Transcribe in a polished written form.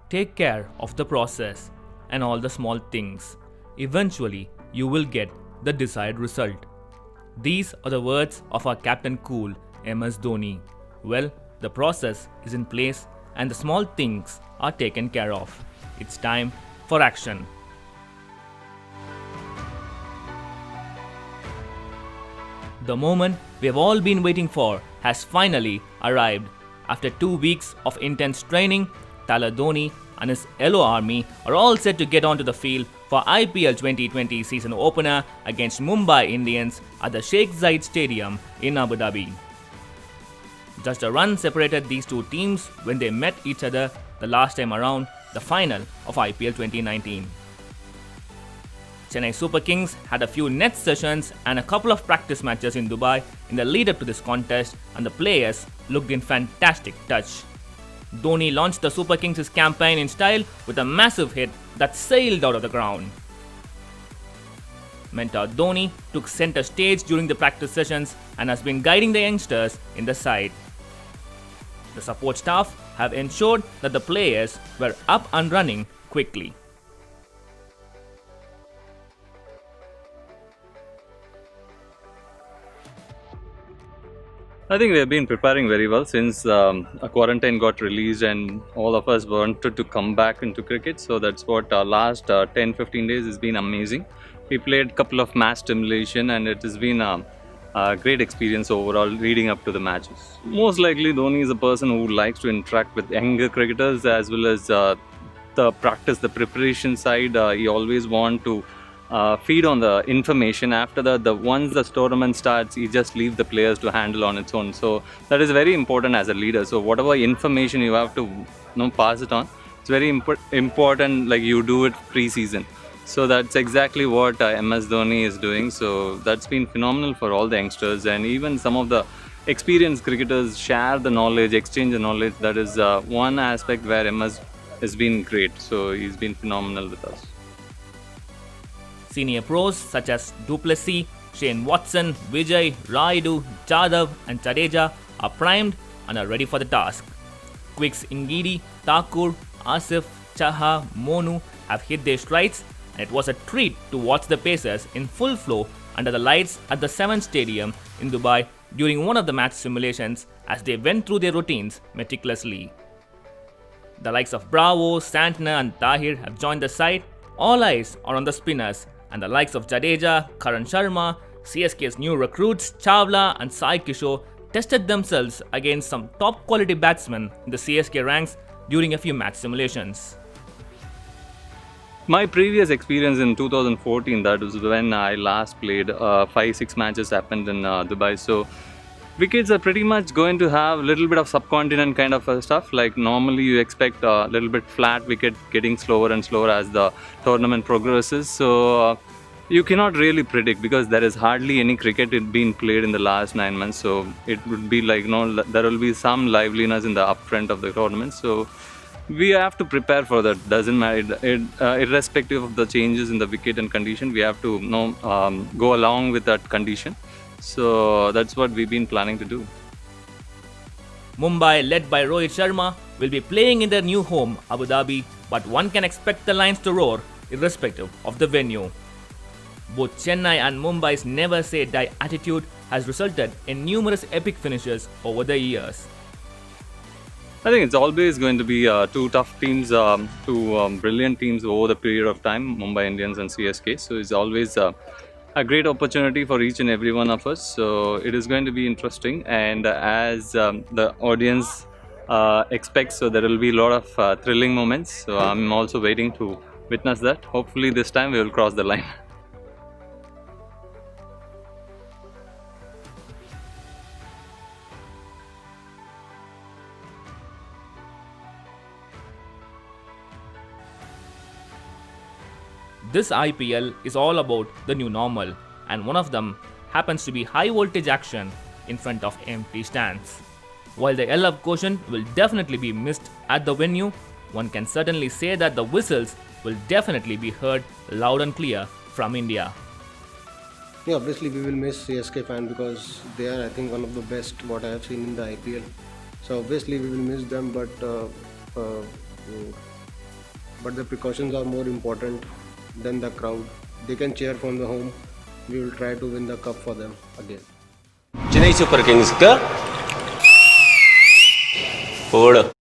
Take care of the process and all the small things. Eventually, you will get the desired result. These are the words of our Captain Cool, MS Dhoni. Well, the process is in place and the small things are taken care of. It's time for action. The moment we have all been waiting for has finally arrived. After 2 weeks of intense training, Tyler Dhoni and his Yellow Army are all set to get onto the field for IPL 2020 season opener against Mumbai Indians at the Sheikh Zayed Stadium in Abu Dhabi. Just a run separated these two teams when they met each other the last time around, the final of IPL 2019. Chennai Super Kings had a few net sessions and a couple of practice matches in Dubai in the lead up to this contest, and the players looked in fantastic touch. Dhoni launched the Super Kings' campaign in style with a massive hit that sailed out of the ground. Mentor Dhoni took center stage during the practice sessions and has been guiding the youngsters in the side. The support staff have ensured that the players were up and running quickly. I think we have been preparing very well since a quarantine got released and all of us wanted to come back into cricket. So that's what last 10-15 days has been amazing. We played a couple of match stimulation and it has been a great experience overall leading up to the matches. Most likely Dhoni is a person who likes to interact with younger cricketers as well as the practice, the preparation side. He always want to feed on the information. After that, once the tournament starts, you just leave the players to handle on its own. So that is very important as a leader. So whatever information you have to pass it on, it's very important. Like you do it pre-season. So that's exactly what MS Dhoni is doing. So that's been phenomenal for all the youngsters, and even some of the experienced cricketers share the knowledge, exchange the knowledge. That is one aspect where MS has been great. So he's been phenomenal with us. Senior pros such as Du Plessis, Shane Watson, Vijay, Raidu, Jadhav and Jadeja are primed and are ready for the task. Quicks Ngidi, Thakur, Asif, Chaha, Monu have hit their strides, and it was a treat to watch the Pacers in full flow under the lights at the 7th Stadium in Dubai during one of the match simulations as they went through their routines meticulously. The likes of Bravo, Santner and Tahir have joined the side. All eyes are on the spinners, and the likes of Jadeja, Karan Sharma, CSK's new recruits Chawla and Sai Kishore tested themselves against some top quality batsmen in the CSK ranks during a few match simulations. My previous experience in 2014, that was when I last played 5-6 matches happened in Dubai. So wickets are pretty much going to have a little bit of subcontinent kind of stuff. Like normally you expect a little bit flat wicket getting slower and slower as the tournament progresses. So you cannot really predict because there is hardly any cricket being played in the last 9 months. So it would be like, there will be some liveliness in the upfront of the tournament. So we have to prepare for that. Doesn't matter, irrespective of the changes in the wicket and condition, we have to go along with that condition. So that's what we've been planning to do. Mumbai, led by Rohit Sharma, will be playing in their new home, Abu Dhabi, but one can expect the Lions to roar irrespective of the venue. Both Chennai and Mumbai's never say die attitude has resulted in numerous epic finishes over the years. I think it's always going to be two tough teams, two brilliant teams over the period of time, Mumbai Indians and CSK. So it's always a great opportunity for each and every one of us. So it is going to be interesting, and as the audience expects, so there will be a lot of thrilling moments. So I'm also waiting to witness that. Hopefully this time we will cross the line. This IPL is all about the new normal, and one of them happens to be high voltage action in front of empty stands. While the love quotient will definitely be missed at the venue, one can certainly say that the whistles will definitely be heard loud and clear from India. Yeah, obviously we will miss CSK fan because they are, I think, one of the best what I have seen in the IPL. So obviously we will miss them, but but the precautions are more important than the crowd. They can cheer from the home. We will try to win the cup for them again. Chennai Super Kings ka 4